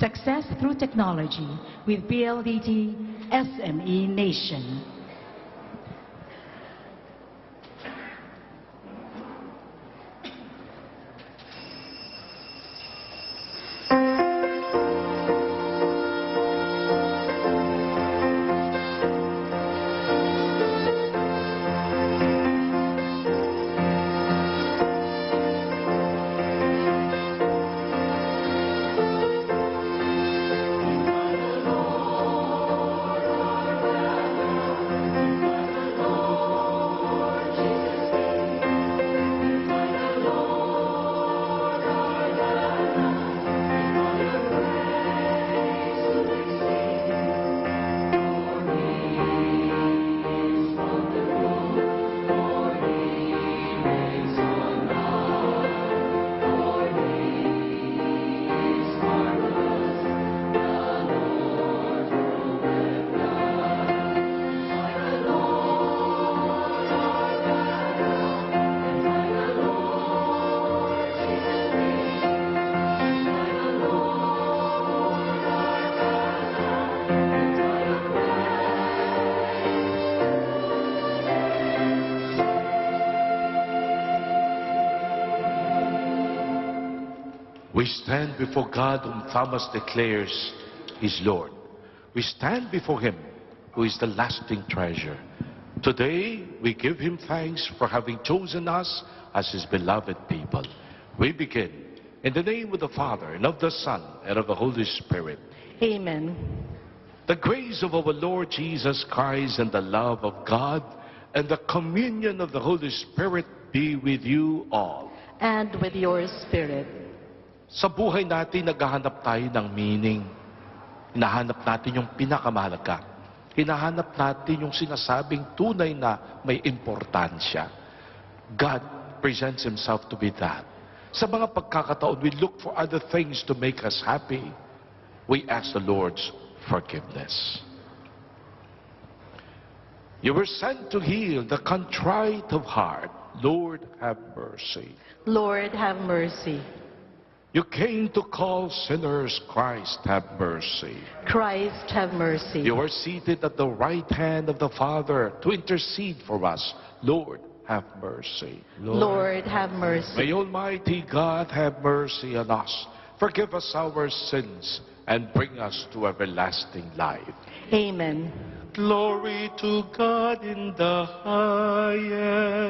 Success through technology with PLDT SME Nation. We stand before God whom Thomas declares is Lord. We stand before Him who is the lasting treasure. Today, we give Him thanks for having chosen us as His beloved people. We begin in the name of the Father, and of the Son, and of the Holy Spirit. Amen. The grace of our Lord Jesus Christ and the love of God and the communion of the Holy Spirit be with you all. And with your spirit. Sa buhay natin, naghahanap tayo ng meaning. Hinahanap natin yung pinakamahalaga. Hinahanap natin yung sinasabing tunay na may importansya. God presents Himself to be that. Sa mga pagkakataon, we look for other things to make us happy. We ask the Lord's forgiveness. You were sent to heal the contrite of heart. Lord, have mercy. Lord, have mercy. You came to call sinners. Christ, have mercy. Christ, have mercy. You are seated at the right hand of the Father to intercede for us. Lord, have mercy. Lord, have mercy. May Almighty God have mercy on us. Forgive us our sins and bring us to everlasting life. Amen. Glory to God in the highest.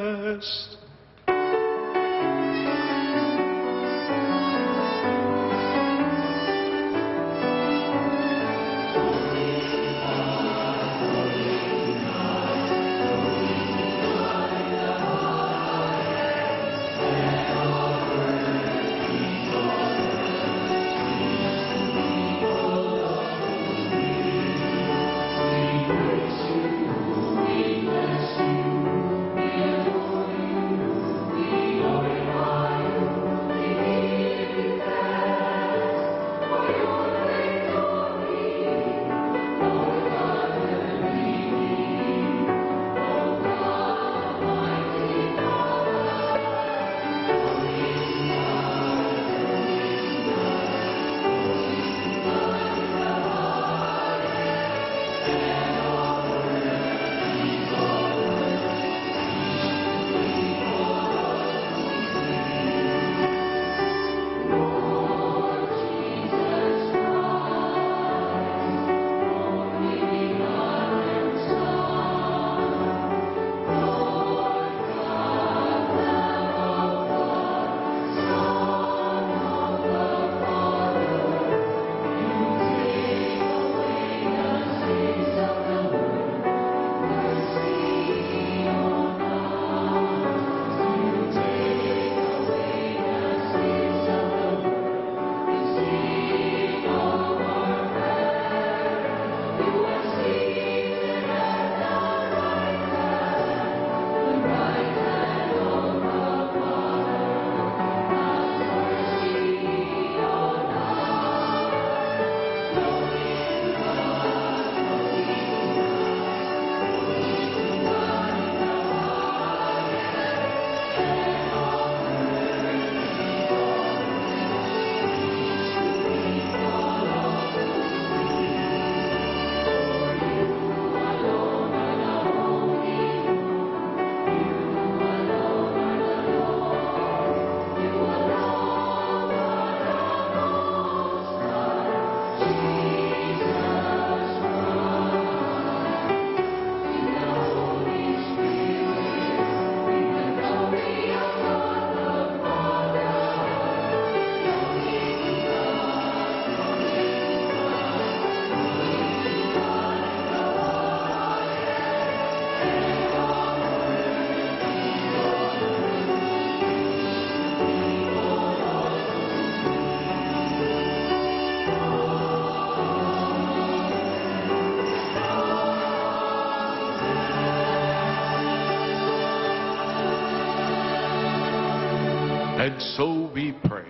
And so we pray.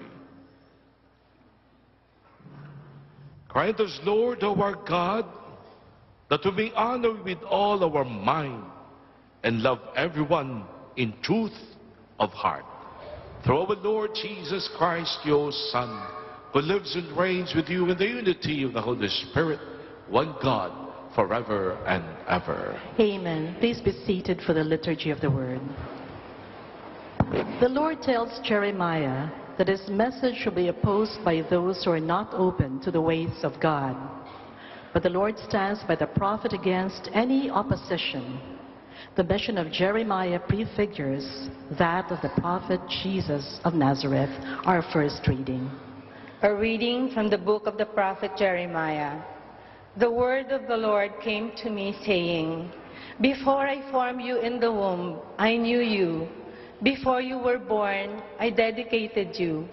Grant us, Lord, our God, that we may honor with all our mind and love everyone in truth of heart. Through our Lord Jesus Christ, your Son, who lives and reigns with you in the unity of the Holy Spirit, one God, forever and ever. Amen. Please be seated for the liturgy of the word. The Lord tells Jeremiah that his message will be opposed by those who are not open to the ways of God. But the Lord stands by the prophet against any opposition. The mission of Jeremiah prefigures that of the prophet Jesus of Nazareth, our first reading. A reading from the book of the prophet Jeremiah. The word of the Lord came to me, saying, Before I formed you in the womb, I knew you. Before you were born, I dedicated you.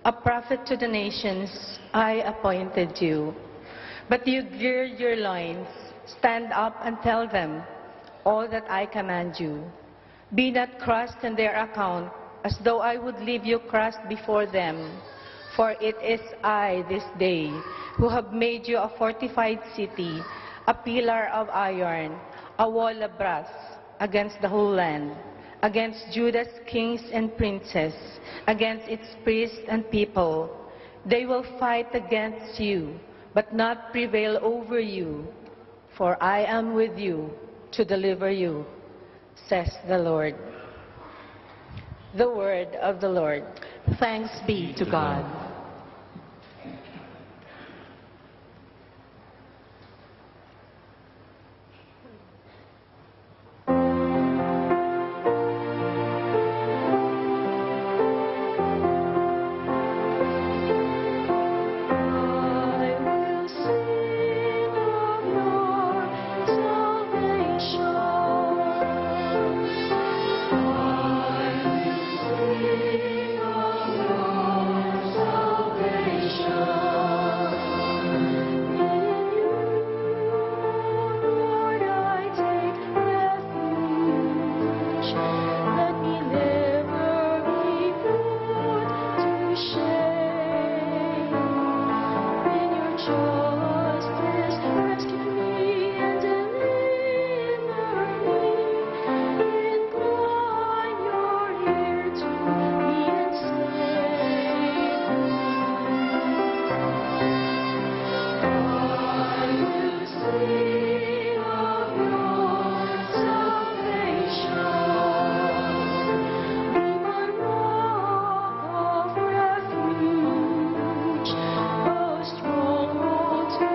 A prophet to the nations, I appointed you. But you gird your loins, stand up and tell them all that I command you. Be not crushed in their account, as though I would leave you crushed before them. For it is I this day who have made you a fortified city, a pillar of iron, a wall of brass against the whole land, against Judah's kings and princes, against its priests and people. They will fight against you, but not prevail over you, for I am with you to deliver you, says the Lord. The word of the Lord. Thanks be to God. Stronghold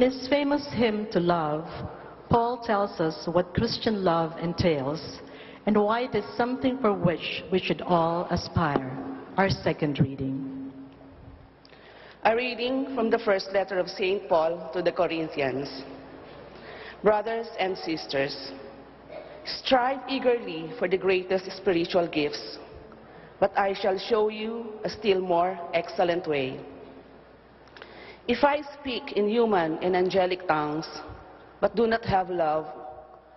his famous hymn to love, Paul tells us what Christian love entails and why it is something for which we should all aspire. Our second reading. A reading from the first letter of St. Paul to the Corinthians. Brothers and sisters, strive eagerly for the greatest spiritual gifts, but I shall show you a still more excellent way. If I speak in human and angelic tongues, but do not have love,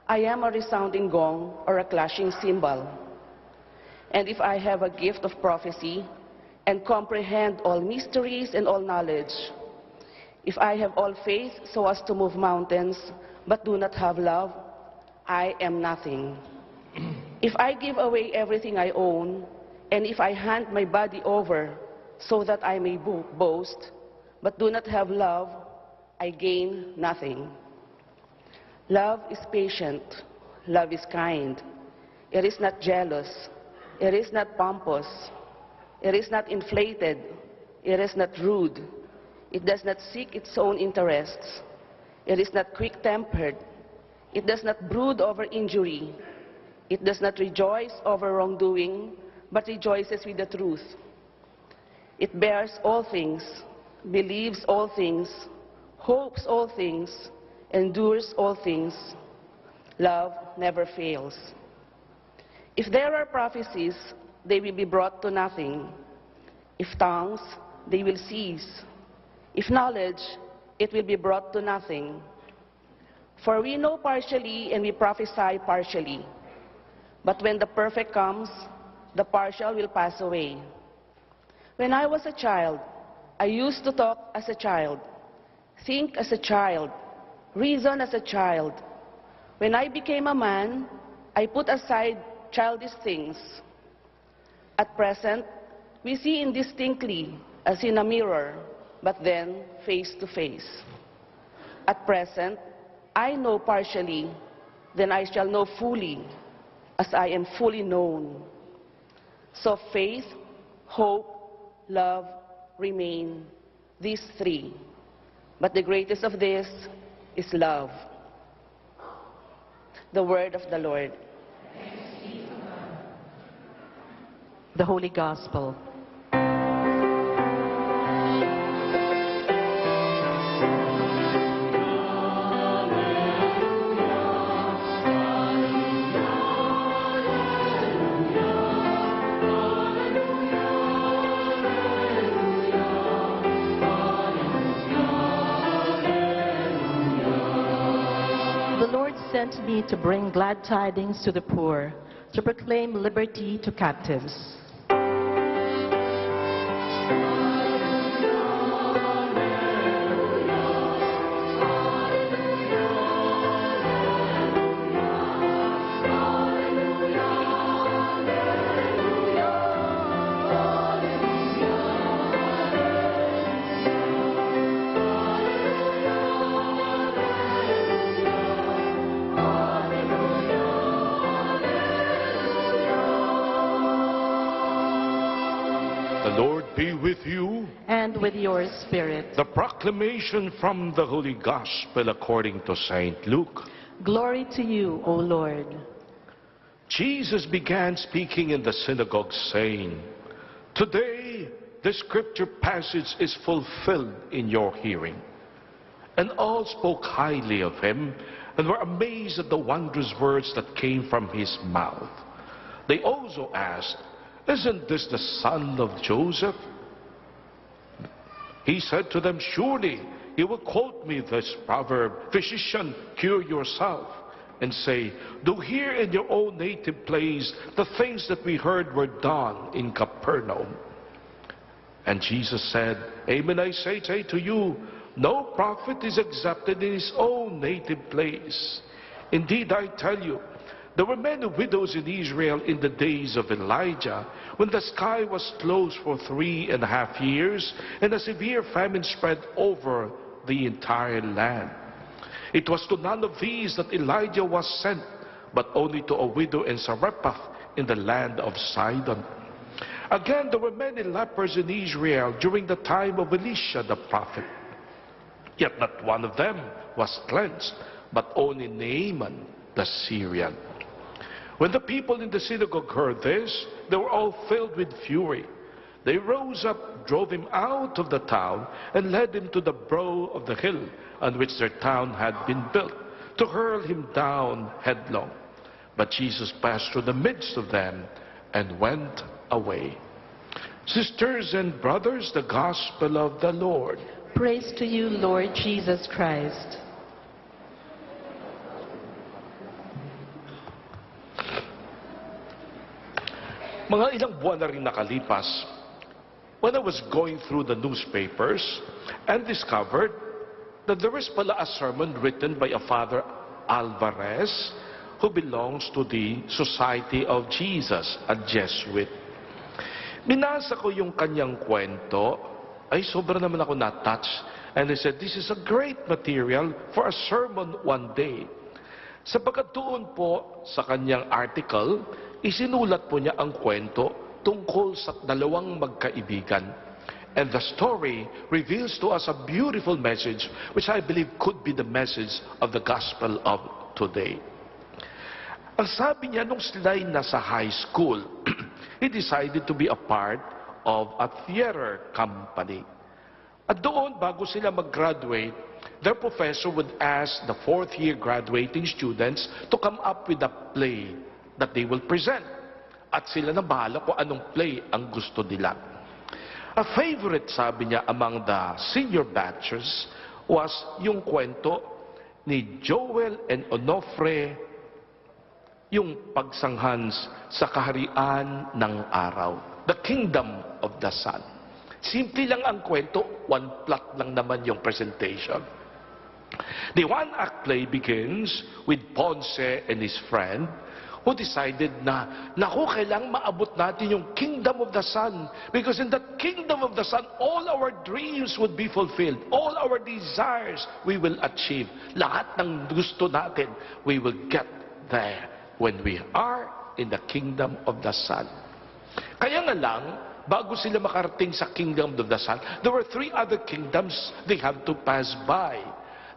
I am a resounding gong or a clashing cymbal. And if I have a gift of prophecy and comprehend all mysteries and all knowledge, if I have all faith so as to move mountains, but do not have love, I am nothing. If I give away everything I own, and if I hand my body over so that I may boast, but do not have love, I gain nothing. Love is patient. Love is kind. It is not jealous. It is not pompous. It is not inflated. It is not rude. It does not seek its own interests. It is not quick-tempered. It does not brood over injury. It does not rejoice over wrongdoing, but rejoices with the truth. It bears all things, believes all things, hopes all things, endures all things. Love never fails. If there are prophecies, they will be brought to nothing. If tongues, they will cease. If knowledge, it will be brought to nothing. For we know partially and we prophesy partially. But when the perfect comes, the partial will pass away. When I was a child, I used to talk as a child, think as a child, reason as a child. When I became a man, I put aside childish things. At present, we see indistinctly as in a mirror, but then face to face. At present, I know partially, then I shall know fully, as I am fully known. So faith, hope, love remain, these three. But the greatest of this is love. The word of the Lord. The Holy Gospel. Sent me to bring glad tidings to the poor, to proclaim liberty to captives. The Lord be with you. And with your spirit. The proclamation from the Holy Gospel according to St. Luke. Glory to you, O Lord. Jesus began speaking in the synagogue, saying, "Today the scripture passage is fulfilled in your hearing." And all spoke highly of him and were amazed at the wondrous words that came from his mouth. They also asked, "Isn't this the son of Joseph?" He said to them, "Surely you will quote me this proverb, 'Physician, cure yourself,' and say, 'Do here in your own native place the things that we heard were done in Capernaum.'" And Jesus said, "Amen, I say to you, no prophet is accepted in his own native place. Indeed, I tell you, there were many widows in Israel in the days of Elijah, when the sky was closed for 3.5 years, and a severe famine spread over the entire land. It was to none of these that Elijah was sent, but only to a widow in Zarephath in the land of Sidon. Again, there were many lepers in Israel during the time of Elisha the prophet. Yet not one of them was cleansed, but only Naaman the Syrian. When the people in the synagogue heard this, they were all filled with fury. They rose up, drove him out of the town, and led him to the brow of the hill on which their town had been built, to hurl him down headlong. But Jesus passed through the midst of them and went away. Sisters and brothers, the gospel of the Lord. Praise to you, Lord Jesus Christ. Mga ilang buwan na rin nakalipas, when I was going through the newspapers and discovered that there is pala a sermon written by a Father Alvarez who belongs to the Society of Jesus, a Jesuit. Binasa ko yung kanyang kwento, ay sobra naman ako na-touch, and I said, this is a great material for a sermon one day. Sapagkat doon po sa kanyang article, isinulat po niya ang kwento tungkol sa dalawang magkaibigan. And the story reveals to us a beautiful message which I believe could be the message of the gospel of today. Ang sabi niya, nung sila'y nasa high school, he decided to be a part of a theater company. At doon, bago sila mag-graduate, their professor would ask the fourth-year graduating students to come up with a play that they will present. At sila na bahala kung anong play ang gusto nila. A favorite, sabi niya, among the senior batchers was yung kwento ni Joel and Onofre, yung pagsanghan sa kaharian ng araw. The Kingdom of the Sun. Simple lang ang kwento, one plot lang naman yung presentation. The one-act play begins with Ponce and his friend who decided na, naku, kailangang maabot natin yung Kingdom of the Sun. Because in that Kingdom of the Sun, all our dreams would be fulfilled. All our desires we will achieve. Lahat ng gusto natin, we will get there when we are in the Kingdom of the Sun. Kaya nga lang, bago sila makarating sa Kingdom of the Sun, there were three other kingdoms they had to pass by.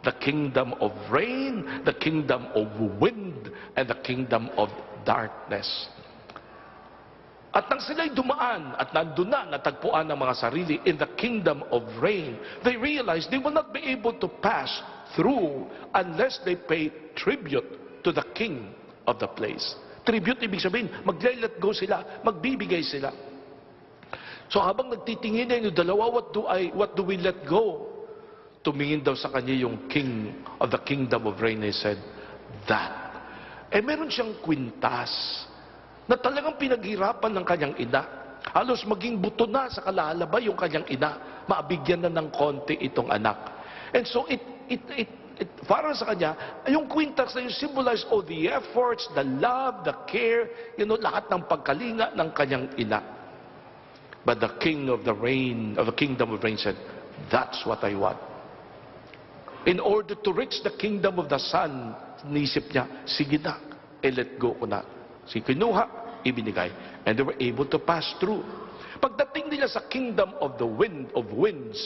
The kingdom of rain, the kingdom of wind, and the kingdom of darkness. At nang sila'y dumaan at nandun na natagpuan ng mga sarili in the kingdom of rain, they realized they will not be able to pass through unless they pay tribute to the king of the place. Tribute, ibig sabihin, mag-let go sila, magbibigay sila. So habang nagtitingin na yung dalawa, what do we let go? Tumingin daw sa kanya yung king of the kingdom of rain. He said, that. Meron siyang kwintas na talagang pinaghirapan ng kanyang ina. Halos maging buto na sa kalalabay yung kanyang ina. Maabigyan na ng konti itong anak. And so para sa kanya, yung kwintas na yung symbolize all the efforts, the love, the care, lahat ng pagkalinga ng kanyang ina. But the king of the rain, of the kingdom of rain said, that's what I want. In order to reach the kingdom of the sun, nisip niya, sige na, let go ko na. Si kinuha, ibinigay. And they were able to pass through. Pagdating nila sa kingdom of the wind, of winds,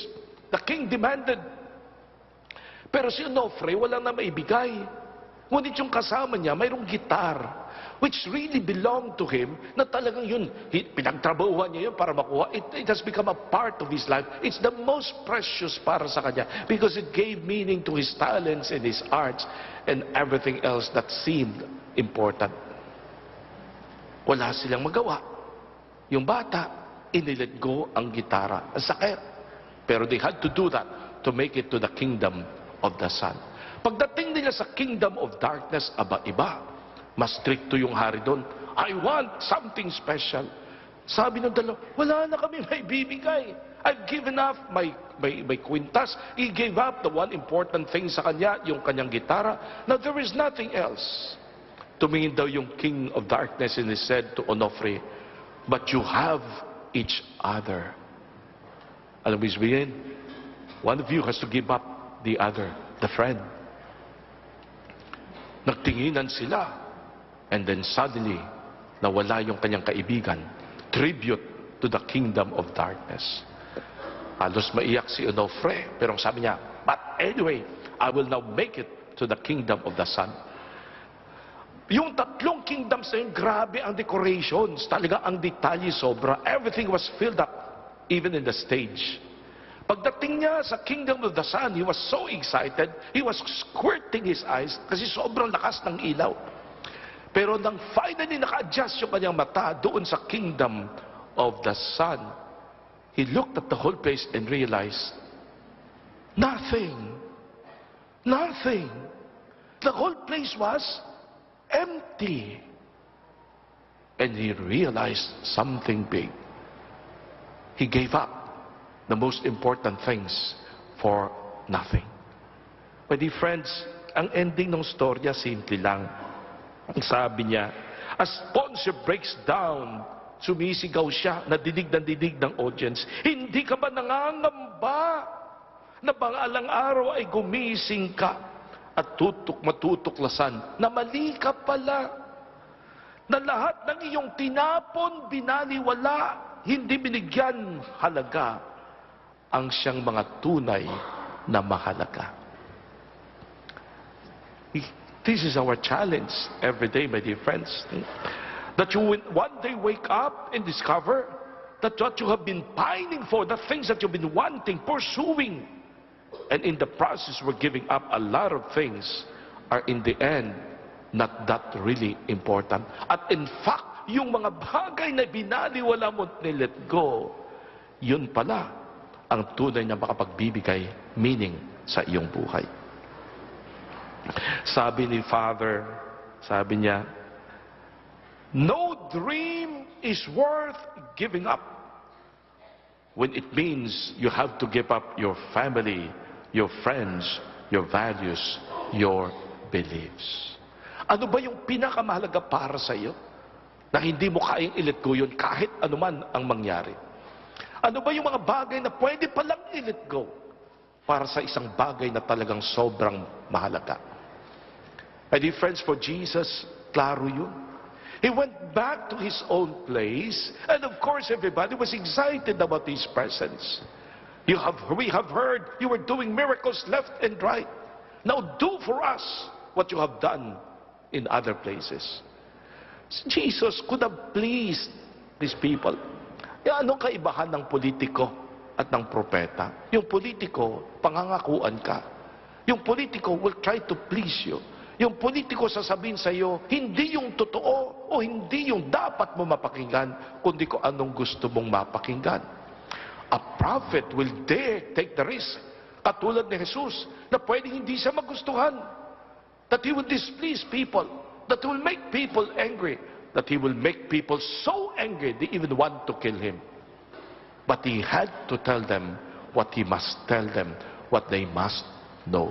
the king demanded. Pero si Onofre, wala na maibigay. Ngunit yung kasama niya, mayroong gitar, which really belonged to him, na talagang yun, pinagtrabahuhan niya yun para makuha. It has become a part of his life. It's the most precious para sa kanya, because it gave meaning to his talents and his arts, and everything else that seemed important. Wala silang magawa. Yung bata, inilet go ang gitara. Ang sakit. Pero they had to do that to make it to the kingdom of the sun. Pagdating nila sa kingdom of darkness, iba. Mas stricto yung hari doon. I want something special. Sabi ng dalawa, wala na kami may bibigay. I've given up my kwintas. He gave up the one important thing sa kanya, yung kanyang gitara. Now there is nothing else. Tumingin daw yung king of darkness and he said to Onofre, but you have each other. Alam mo sabihin, one of you has to give up the other, the friend. Nagtinginan sila. And then suddenly, nawala yung kanyang kaibigan. Tribute to the kingdom of darkness. Halos maiyak si Onofre. Pero sabi niya, But anyway, I will now make it to the kingdom of the Son. Yung tatlong kingdoms na yun, grabe ang decorations. Talaga ang detalye sobra. Everything was filled up, even in the stage. Pagdating niya sa kingdom of the Son, he was so excited, he was squirting his eyes kasi sobrang lakas ng ilaw. Pero nang finally naka-adjust yung kanyang mata doon sa kingdom of the Son, he looked at the whole place and realized, nothing. Nothing. The whole place was empty. And he realized something big. He gave up the most important things for nothing. My dear friends, ang ending ng storya simple lang. Ang sabi niya, as Ponce breaks down, sumisigaw siya, nadidig ng audience, hindi ka ba nangangamba na bangalang araw ay gumising ka at matutuklasan na mali ka pala, na lahat ng iyong tinapon, binaliwala, hindi binigyan halaga ang siyang mga tunay na mahalaga. This is our challenge every day, my dear friends. That you will one day wake up and discover that what you have been pining for, the things that you've been wanting, pursuing, and in the process we're giving up a lot of things, are in the end not that really important. At in fact, yung mga bagay na binaliwala mo let go, yun pala ang tunay na makapagbibigay meaning sa iyong buhay. Sabi ni Father, sabi niya, no dream is worth giving up when it means you have to give up your family, your friends, your values, your beliefs. Ano ba yung pinakamahalaga para sa iyo na hindi mo kayang i-let go yun kahit anuman ang mangyari? Ano ba yung mga bagay na pwede palang i-let go para sa isang bagay na talagang sobrang mahalaga? My dear friends, for Jesus, klaro yun. He went back to his own place, and of course everybody was excited about his presence. We have heard you were doing miracles left and right. Now do for us what you have done in other places. Jesus could have pleased these people. Anong kaibahan ng politiko at ng propeta? Yung politiko, pangangakuan ka. Yung politiko will try to please you. Yung politiko sasabihin sa iyo, hindi yung totoo o hindi yung dapat mo mapakinggan, kundi kung anong gusto mong mapakinggan. A prophet will dare take the risk, katulad ni Jesus, na pwedeng hindi siya magustuhan, that he will displease people, that he will make people angry, that he will make people so angry they even want to kill him. But he had to tell them what he must tell them, what they must know.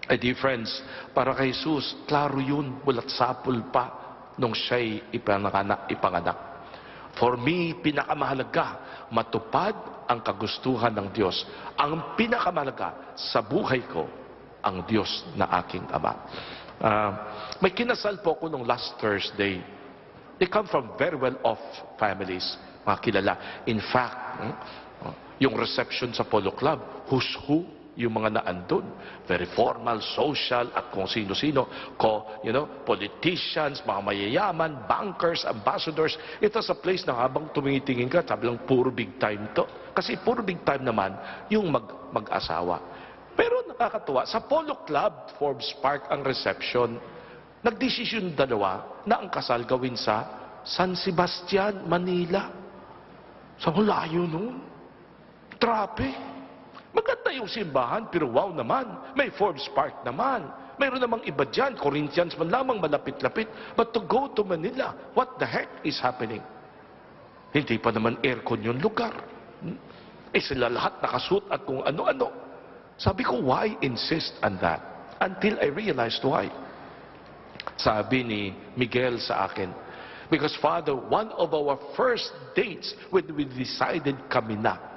My dear friends, para kay Jesus, klaro yun, bulat sapul pa nung siya'y ipanganak. For me, pinakamahalaga, matupad ang kagustuhan ng Diyos. Ang pinakamahalaga sa buhay ko, ang Diyos na aking Ama. May kinasal po ko nung last Thursday. They come from very well-off families, mga kilala. In fact, yung reception sa Polo Club, who's who? Yung mga naandun, very formal, social, at kung sino-sino, politicians, mga mayayaman, bankers, ambassadors. Ito sa place na habang tumitingin ka, sabi lang, puro big time to. Kasi puro big time naman yung mag-asawa. Pero nakakatuwa, sa Polo Club, Forbes Park ang reception, nagdesisyon dalawa na ang kasal gawin sa San Sebastian, Manila. Sa layo nun. Traffic. Maganda yung simbahan, pero wow naman. May Forbes Park naman. Mayroon namang iba dyan, Corinthians man lamang malapit-lapit. But to go to Manila, what the heck is happening? Hindi pa naman aircon yung lugar. Sila lahat nakasuot at kung ano-ano. Sabi ko, why insist on that? Until I realized why. Sabi ni Miguel sa akin, because Father, one of our first dates when we decided kami na,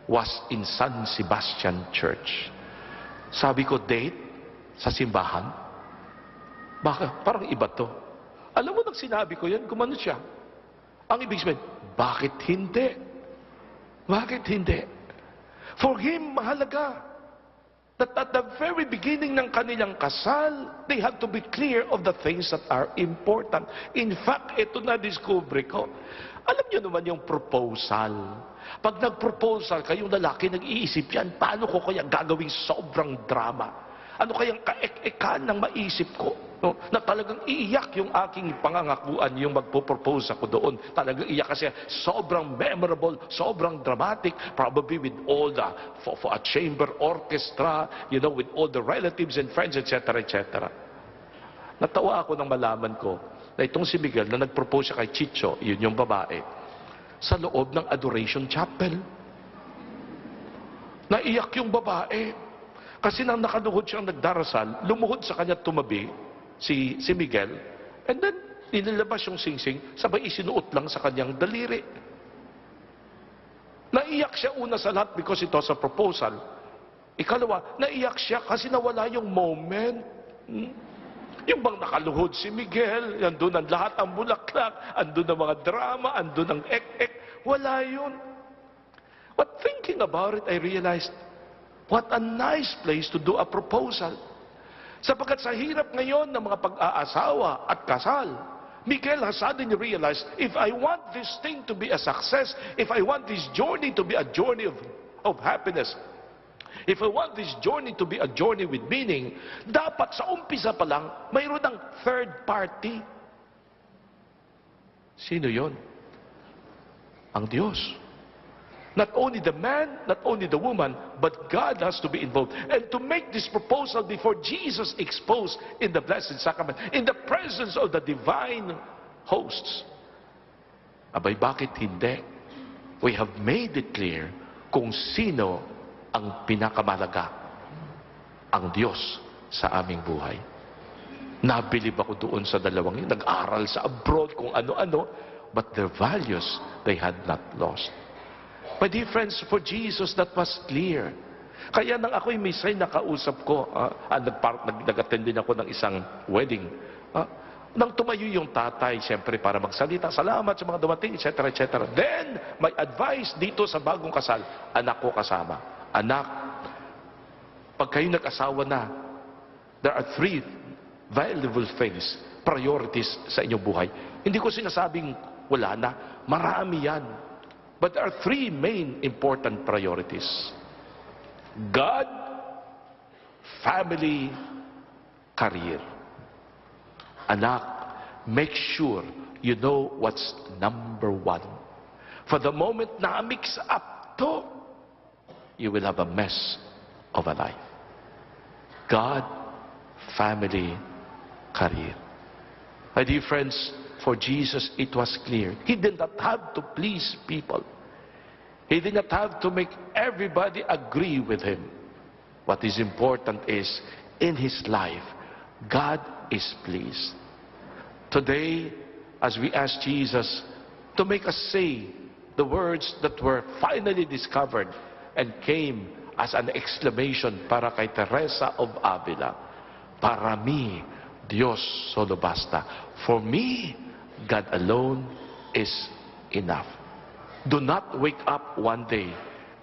was in San Sebastian Church. Sabi ko, date sa simbahan? Baka, parang iba to. Alam mo, nang sinabi ko yan, gumano siya. Ang ibig sabihin, bakit hindi? Bakit hindi? For him, mahalaga that at the very beginning ng kanilang kasal, they have to be clear of the things that are important. In fact, ito na-discover ko. Alam niyo naman yung proposal. Pag nag-proposal, kayong lalaki nag-iisip yan, paano ko kaya gagawing sobrang drama? Ano kayang kaek-ekan ng maisip ko? No? Na talagang iiyak yung aking pangangakuan, yung magpo-propose ako doon. Talagang iiyak kasi sobrang memorable, sobrang dramatic, probably with all the, for a chamber orchestra, with all the relatives and friends, etc., etc. Natawa ako nang malaman ko na itong si Miguel na nag-propose siya kay Chicho, yun yung babae, sa loob ng Adoration Chapel. Naiyak yung babae. Kasi nang nakaluhod siyang nagdarasal, lumuhod sa kanya tumabi si Miguel, and then inilabas yung singsing, sabay isinuot lang sa kanyang daliri. Naiyak siya una sa lahat because ito sa proposal. Ikalawa, naiyak siya kasi nawala yung moment. Yung bang nakaluhod si Miguel, andun ang lahat ang bulaklak, andun ang mga drama, andun ang ek-ek, wala yun. But thinking about it, I realized, what a nice place to do a proposal. Sapagkat sa hirap ngayon ng mga pag-aasawa at kasal, Miguel has suddenly realized, if I want this thing to be a success, if I want this journey to be a journey of happiness, if I want this journey to be a journey with meaning, dapat sa umpisa pa lang, mayroon ng third party. Sino yon? Ang Diyos. Not only the man, not only the woman, but God has to be involved. And to make this proposal before Jesus exposed in the Blessed Sacrament, in the presence of the divine hosts. Abay, bakit hindi? We have made it clear kung sino ang pinakamalaga, ang Diyos sa aming buhay. Nabilib ako doon sa dalawang yun, nag-aral sa abroad kung ano-ano, but their values they had not lost. My dear friends, for Jesus, that was clear. Kaya nang ako'y minsan nakausap ko, nag-attend din ako ng isang wedding. Nang tumayo yung tatay, siyempre para magsalita, salamat sa mga dumating, etc., etc. Then, may advice dito sa bagong kasal, anak ko kasama. Anak, pag kayo nag-asawa na, there are 3 valuable things, priorities sa inyong buhay. Hindi ko sinasabing wala na, marami yan. But there are 3 main important priorities. God, family, career. Anak, make sure you know what's number 1. For the moment na mix up to, you will have a mess of a life. God, family, career. My dear friends, for Jesus, it was clear. He did not have to please people. He did not have to make everybody agree with him. What is important is, in his life, God is pleased. Today, as we ask Jesus to make us say the words that were finally discovered and came as an exclamation para kay Teresa of Avila, para mí, Dios solo basta. For me, God alone is enough. Do not wake up one day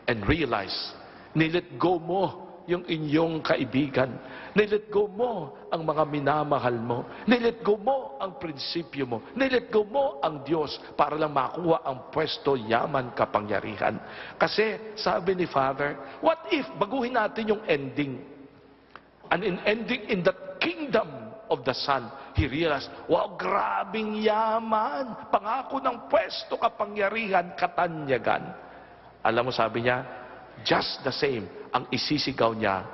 and realize, nilet go mo yung inyong kaibigan. Nilet go mo ang mga minamahal mo. Nilet go mo ang prinsipyo mo. Nilet go mo ang Diyos para lang makuha ang pwesto, yaman, kapangyarihan. Kasi sabi ni Father, what if baguhin natin yung ending? And in ending in the kingdom of the Son, he realized, wow, grabing yaman, pangako ng pwesto, kapangyarihan, katanyagan. Alam mo, sabi niya, just the same, ang isisigaw niya,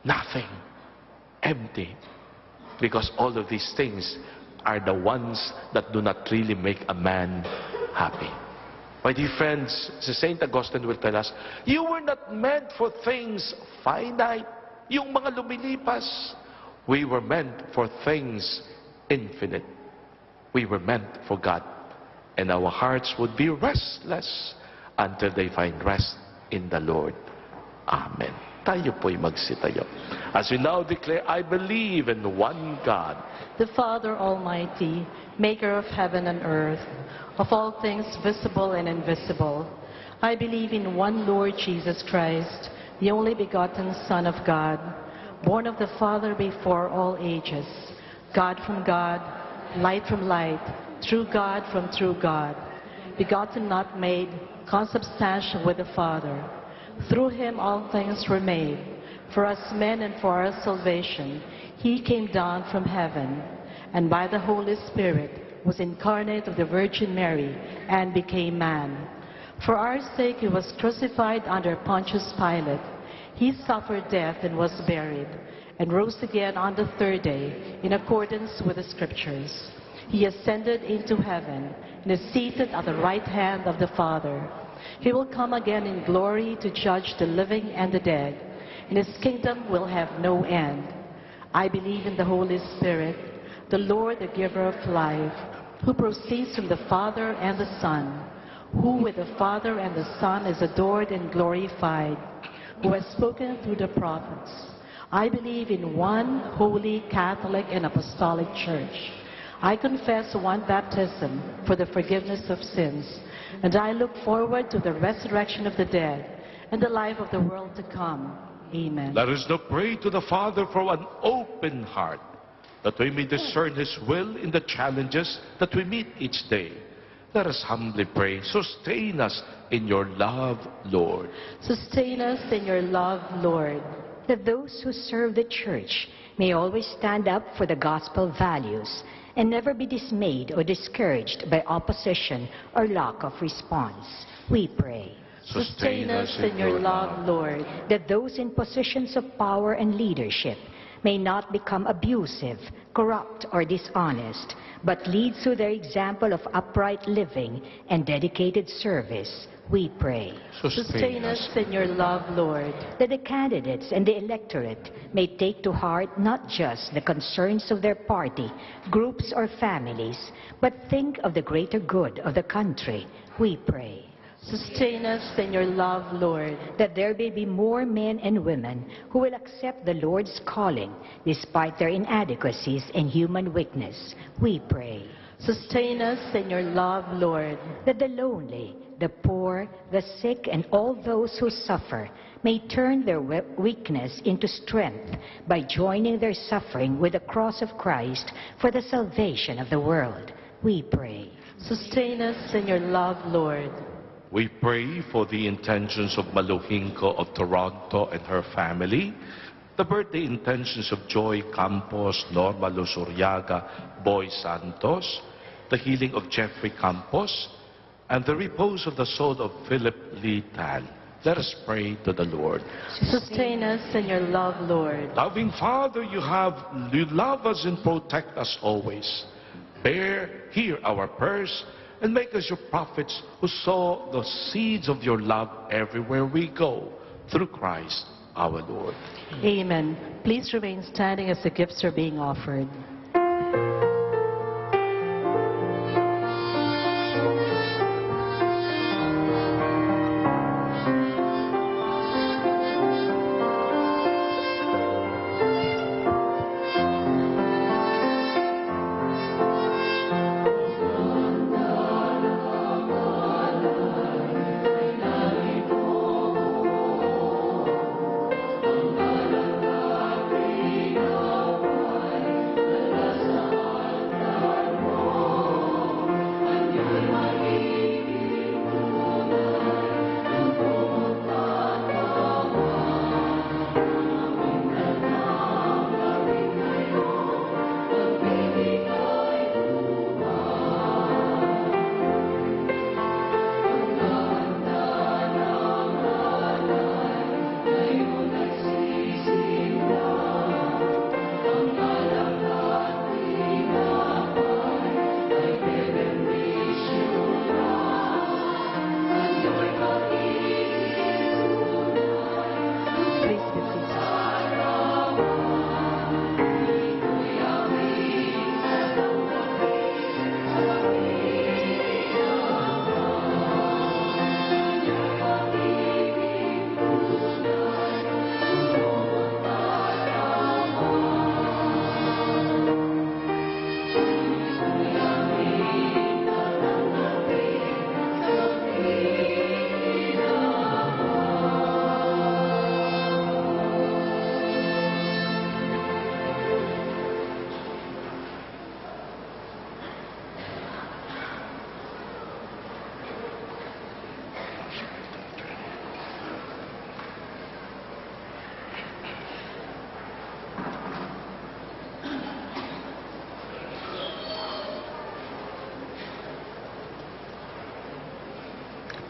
nothing, empty. Because all of these things are the ones that do not really make a man happy. My dear friends, St. Augustine will tell us, you were not meant for things finite, yung mga lumilipas. We were meant for things infinite. We were meant for God. And our hearts would be restless until they find rest in the Lord. Amen. Tayo po'y magsitayo. As we now declare, I believe in one God, the Father Almighty, maker of heaven and earth, of all things visible and invisible. I believe in one Lord Jesus Christ, the only begotten Son of God, born of the Father before all ages, God from God, light from light, true God from true God, begotten not made, consubstantial with the Father. Through him all things were made. For us men and for our salvation, he came down from heaven, and by the Holy Spirit was incarnate of the Virgin Mary and became man. For our sake he was crucified under Pontius Pilate. He suffered death and was buried, and rose again on the third day in accordance with the Scriptures. He ascended into heaven and is seated at the right hand of the Father. He will come again in glory to judge the living and the dead, and his kingdom will have no end. I believe in the Holy Spirit, the Lord, the giver of life, who proceeds from the Father and the Son, who with the Father and the Son is adored and glorified, who has spoken through the prophets. I believe in one holy, Catholic, and Apostolic Church. I confess one baptism for the forgiveness of sins, and I look forward to the resurrection of the dead and the life of the world to come. Amen. Let us now pray to the Father for an open heart, that we may discern his will in the challenges that we meet each day. Let us humbly pray. Sustain us in your love, Lord. Sustain us in your love, Lord. That those who serve the Church may always stand up for the gospel values and never be dismayed or discouraged by opposition or lack of response. We pray. Sustain us in your love, Lord. That those in positions of power and leadership may not become abusive, corrupt, or dishonest, but lead through their example of upright living and dedicated service. We pray. Sustain us in your love, Lord. That the candidates and the electorate may take to heart not just the concerns of their party, groups, or families, but think of the greater good of the country. We pray. Sustain us in your love, Lord. That there may be more men and women who will accept the Lord's calling despite their inadequacies and human weakness. We pray. Sustain us in your love, Lord. That the lonely, the poor, the sick, and all those who suffer may turn their weakness into strength by joining their suffering with the cross of Christ for the salvation of the world. We pray. Sustain us in your love, Lord. We pray for the intentions of Maluhinko of Toronto and her family, the birthday intentions of Joy Campos, Norma Luzuriaga, Boy Santos, the healing of Jeffrey Campos, and the repose of the soul of Philip Lee Tan. Let us pray to the Lord. Sustain us in your love, Lord. Loving Father, you love us and protect us always. Hear our prayers, and make us your prophets who sow the seeds of your love everywhere we go, through Christ our Lord. Amen. Please remain standing as the gifts are being offered.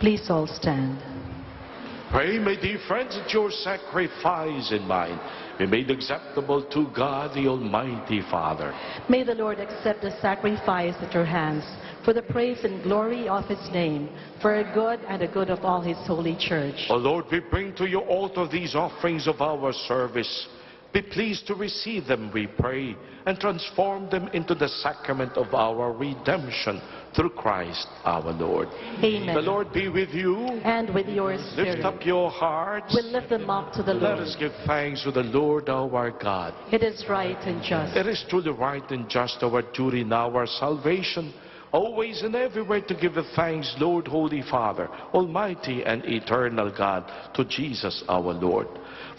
Please all stand. Pray, my dear friends, that your sacrifice and mine be made acceptable to God, the Almighty Father. May the Lord accept the sacrifice at your hands for the praise and glory of his name, for a good and the good of all his holy church. O Lord, we bring to your altar these offerings of our service. Be pleased to receive them, we pray, and transform them into the sacrament of our redemption through Christ our Lord. Amen. The Lord be with you. And with your spirit. Lift up your hearts. We lift them up to the Let Lord. us give thanks to the Lord our God. It is right and just. It is truly right and just, our duty in our salvation, always and everywhere to give thanks, Lord, Holy Father, Almighty and eternal God, to Jesus our Lord.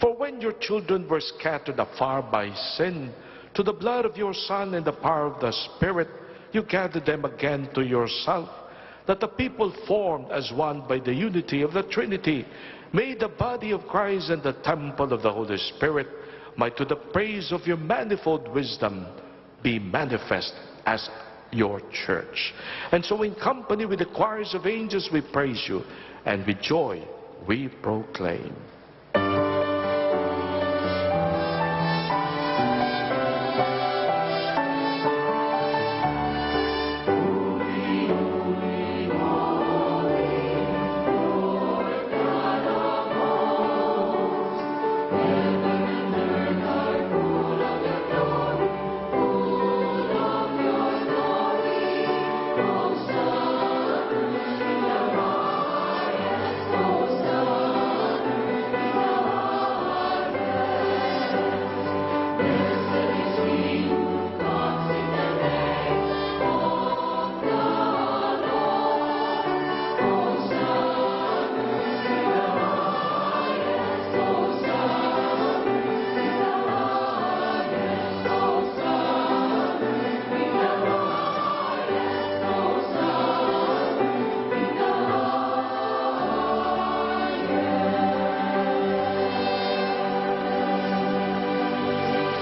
For when your children were scattered afar by sin, to the blood of your Son and the power of the Spirit, you gathered them again to yourself, that the people formed as one by the unity of the Trinity, made the body of Christ and the temple of the Holy Spirit, might to the praise of your manifold wisdom be manifest as your church. And so in company with the choirs of angels we praise you, and with joy we proclaim.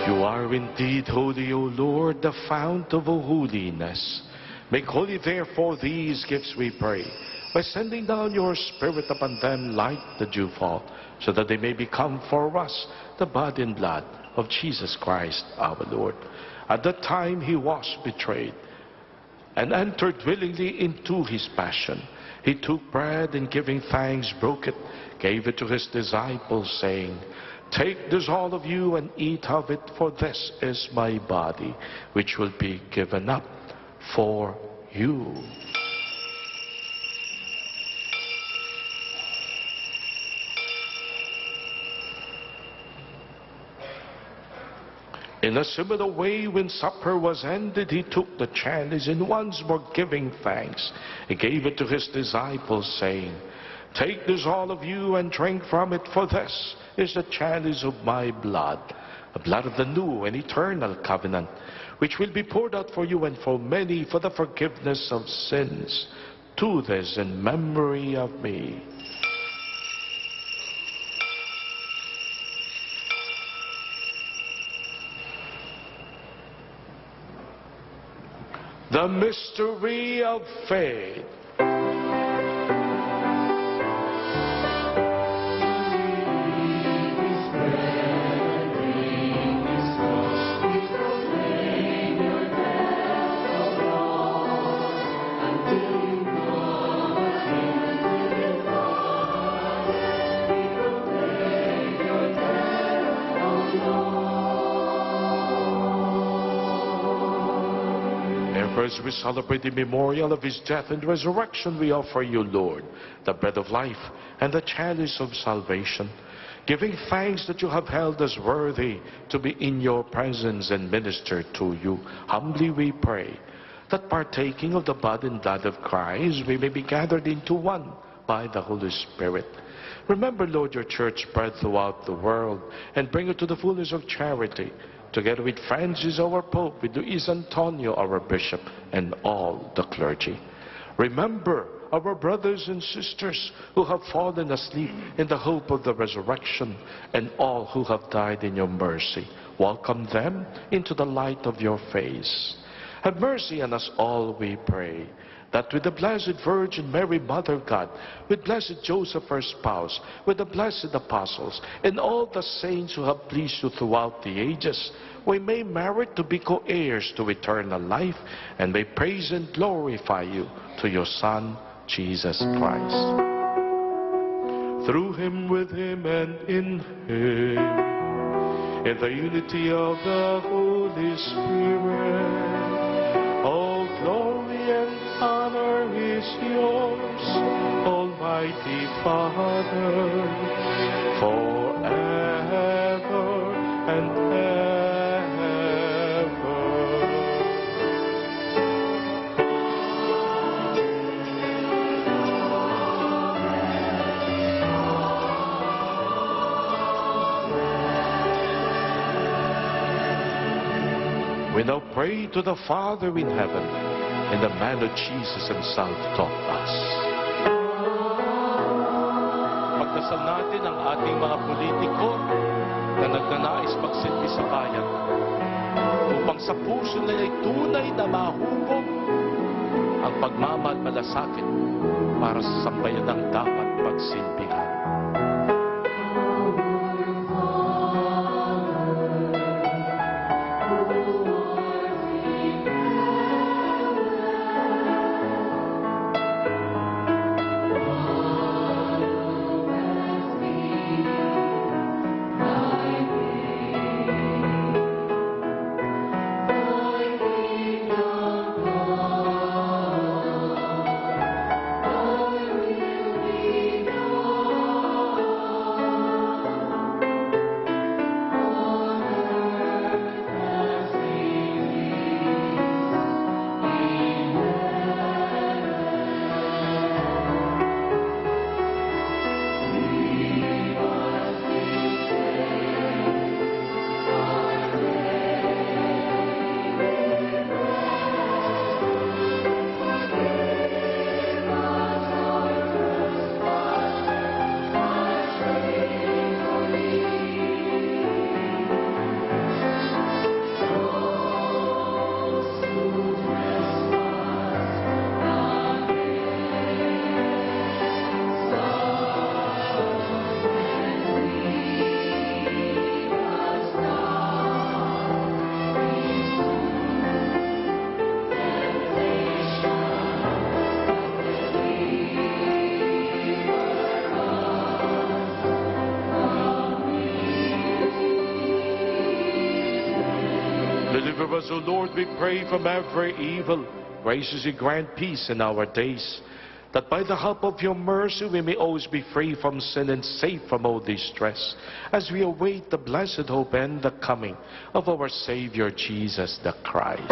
You are indeed holy, O Lord, the fount of all holiness. Make holy, therefore, these gifts, we pray, by sending down your Spirit upon them like the dewfall, so that they may become for us the body and blood of Jesus Christ our Lord. At the time he was betrayed and entered willingly into his passion, he took bread and giving thanks, broke it, gave it to his disciples, saying, "Take this all of you and eat of it, for this is my body, which will be given up for you." In a similar way, when supper was ended, he took the chalice, and once more giving thanks, he gave it to his disciples, saying, "Take this all of you and drink from it, for this is the chalice of my blood, the blood of the new and eternal covenant, which will be poured out for you and for many for the forgiveness of sins. Do this in memory of me." The mystery of faith. As we celebrate the memorial of his death and resurrection, we offer you, Lord, the bread of life and the chalice of salvation, giving thanks that you have held us worthy to be in your presence and minister to you. Humbly we pray that partaking of the body and blood of Christ, we may be gathered into one by the Holy Spirit. Remember, Lord, your church spread throughout the world, and bring it to the fullness of charity, together with Francis, our Pope, with Luis Antonio, our Bishop, and all the clergy. Remember our brothers and sisters who have fallen asleep in the hope of the resurrection, and all who have died in your mercy. Welcome them into the light of your face. Have mercy on us all, we pray, that with the Blessed Virgin Mary, Mother of God, with Blessed Joseph, her spouse, with the blessed apostles, and all the saints who have pleased you throughout the ages, we may merit to be co-heirs to eternal life, and may praise and glorify you through your Son, Jesus Christ. Through him, with him, and in him, in the unity of the Holy Spirit, all glory and honor is yours, Almighty Father, forever and ever. We now pray to the Father in heaven in the manner Jesus himself taught us. Pagdasal natin ang ating mga politiko na nagnanais magsilbi sa bayan upang sa puso nila ay tunay na mahubog ang pagmamahal malasakit para sa sambayanang dapat pagsilbihan. Deliver us, O Lord, we pray, from every evil. Graciously grant peace in our days, that by the help of your mercy we may always be free from sin and safe from all distress, as we await the blessed hope and the coming of our Savior Jesus the Christ.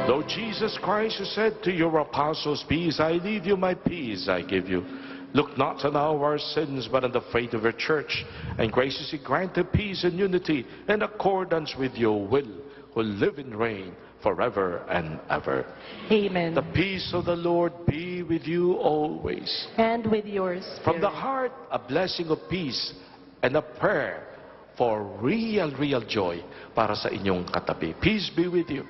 Lord Jesus Christ, who said to your apostles, "Peace I leave you, my peace I give you," look not on our sins, but on the faith of your church, and graciously grant her peace and unity in accordance with your will, who live and reign forever and ever. Amen. The peace of the Lord be with you always. And with yours. From the heart, a blessing of peace and a prayer for real joy para sa inyong katabi. Peace be with you.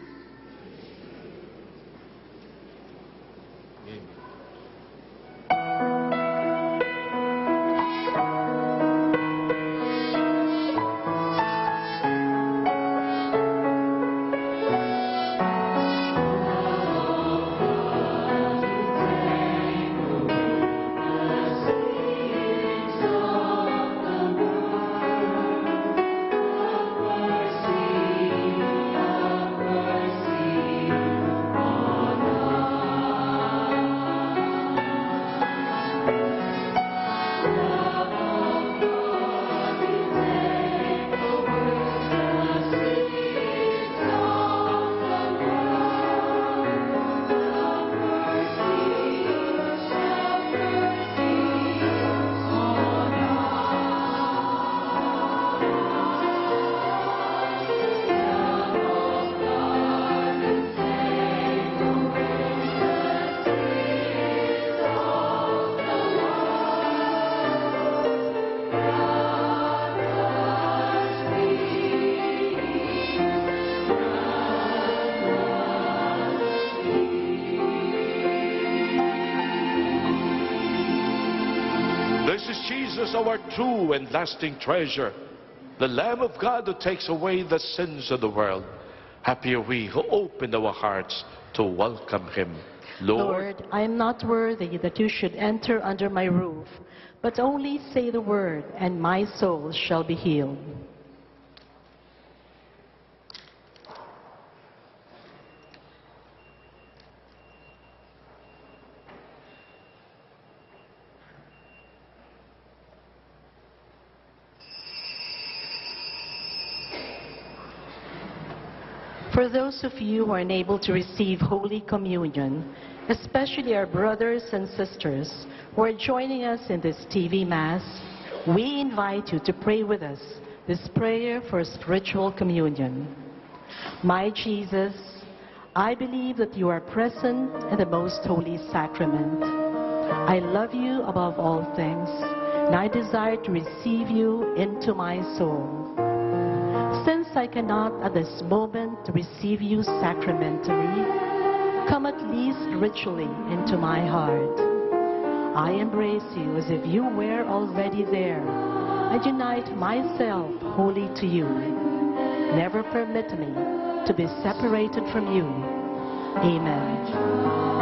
Jesus, our true and lasting treasure, the Lamb of God who takes away the sins of the world. Happy are we who open our hearts to welcome him. Lord, I am not worthy that you should enter under my roof, but only say the word, and my soul shall be healed. For those of you who are unable to receive Holy Communion, especially our brothers and sisters who are joining us in this TV Mass, we invite you to pray with us this prayer for spiritual communion. My Jesus, I believe that you are present in the most holy sacrament. I love you above all things, and I desire to receive you into my soul. Since I cannot at this moment receive you sacramentally, come at least ritually into my heart. I embrace you as if you were already there. I unite myself wholly to you. Never permit me to be separated from you. Amen.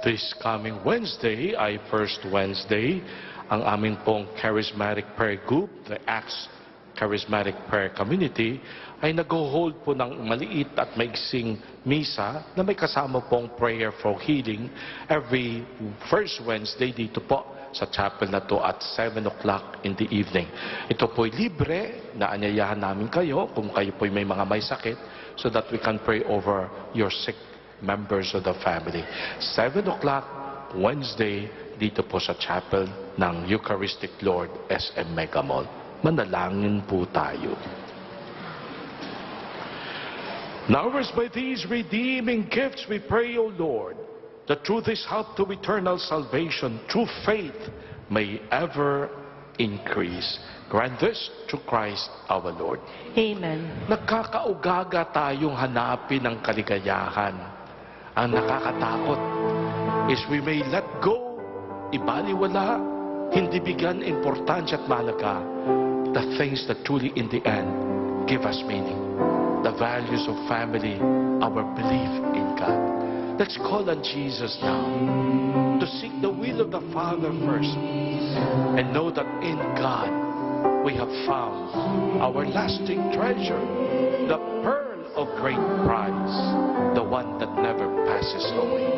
This coming Wednesday ay first Wednesday, ang aming pong Charismatic Prayer Group, the Acts Charismatic Prayer Community, ay nag-hold po ng maliit at maiksing misa na may kasama pong prayer for healing every first Wednesday dito po sa chapel na to at 7 o'clock in the evening. Ito po'y libre, na anyayahan namin kayo kung kayo po'y may mga may sakit so that we can pray over your sick members of the family. 7 o'clock Wednesday dito po sa chapel ng Eucharistic Lord SM Mega Mall. Manalangin po tayo. Now, as by these redeeming gifts we pray, O Lord, that through this help to eternal salvation, through faith, may ever increase. Grant this through Christ our Lord. Amen. Nagkakaugaga tayong hanapin ang kaligayahan. Ang nakakatakot is we may let go, ibaliwala, hindi bigyan importansya at mahalaga the things that truly in the end give us meaning. The values of family, our belief in God. Let's call on Jesus now to seek the will of the Father first and know that in God we have found our lasting treasure, the pearl of great price, the one that never passes away.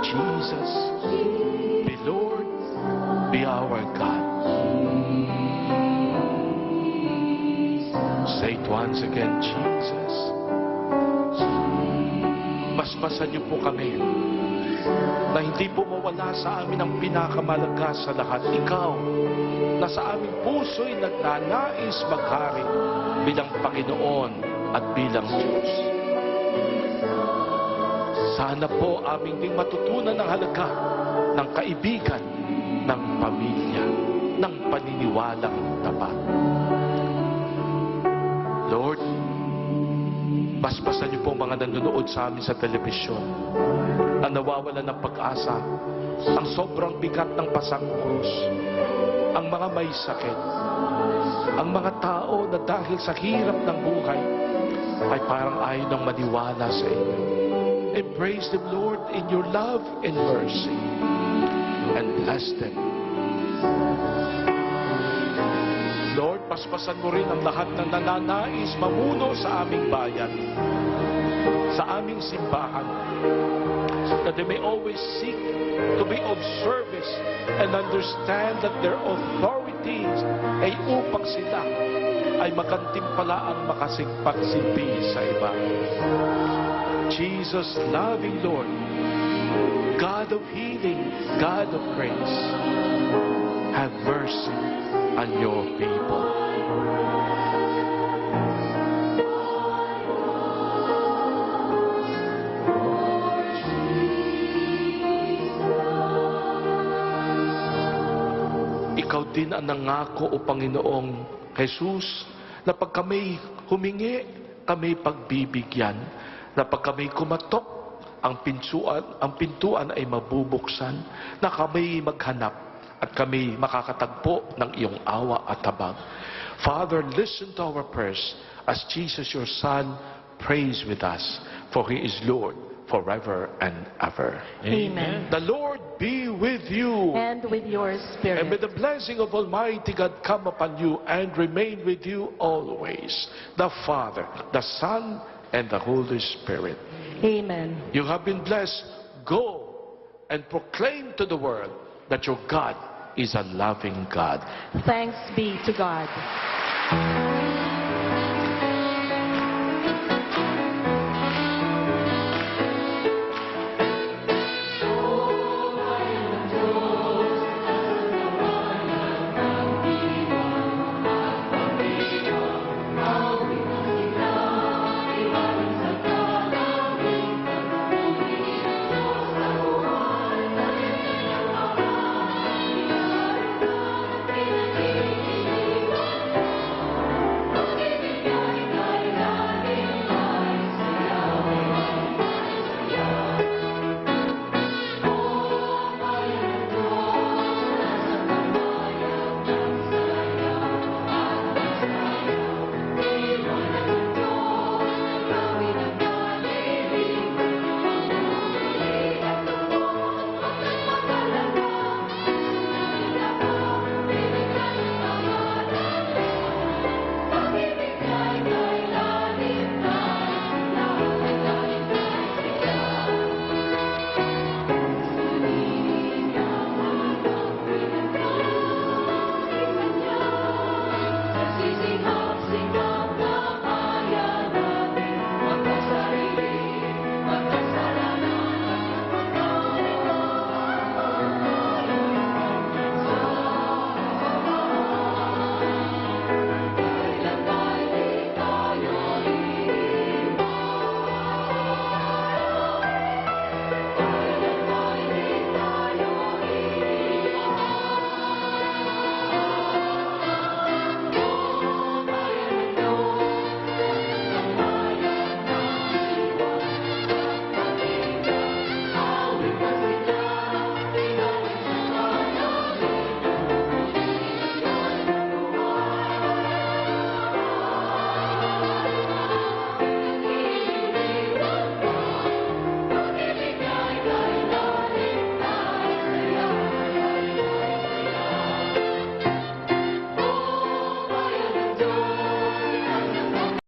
Jesus, be Lord, be our God. Say it once again, Jesus. Basbasan niyo po kami na hindi po mawala sa amin ang pinakamalaga sa lahat. Ikaw, na sa aming puso'y nagnanais maghari bilang Panginoon at bilang Diyos. Sana po aming ding matutunan ang halaga ng kaibigan, ng pamilya, ng paniniwalang tapat. Lord, basbasan niyo po mga nanonood sa amin sa telebisyon na nawawalan ng pag-asa, ang sobrang bigat ng pasang krus, ang mga may sakit, ang mga tao na dahil sa hirap ng buhay ay parang ayaw nang maniwala sa inyo. Embrace them, Lord, in your love and mercy and bless them. Lord, paspasan mo rin ang lahat ng nananais mamuno sa aming bayan, sa aming simbahan, that they may always seek to be of service and understand that their authorities ay upang sila ay magantimpala ang makasipagsilbi sa iba. Jesus, loving Lord, God of healing, God of grace, have mercy on your people. Ikaw din ang nangako, O Panginoong Jesus, na pag kami humingi, kami pagbibigyan, na pag kami kumatok, ang pintuan ay mabubuksan, na kami maghanap at kami makakatagpo ng iyong awa at tabang. Father, listen to our prayers as Jesus, your Son, prays with us, for He is Lord forever and ever. Amen. The Lord be with you. And with your spirit. And may the blessing of Almighty God come upon you and remain with you always. The Father, the Son, and the Holy Spirit. Amen. You have been blessed. Go and proclaim to the world that your God is a loving God. Thanks be to God.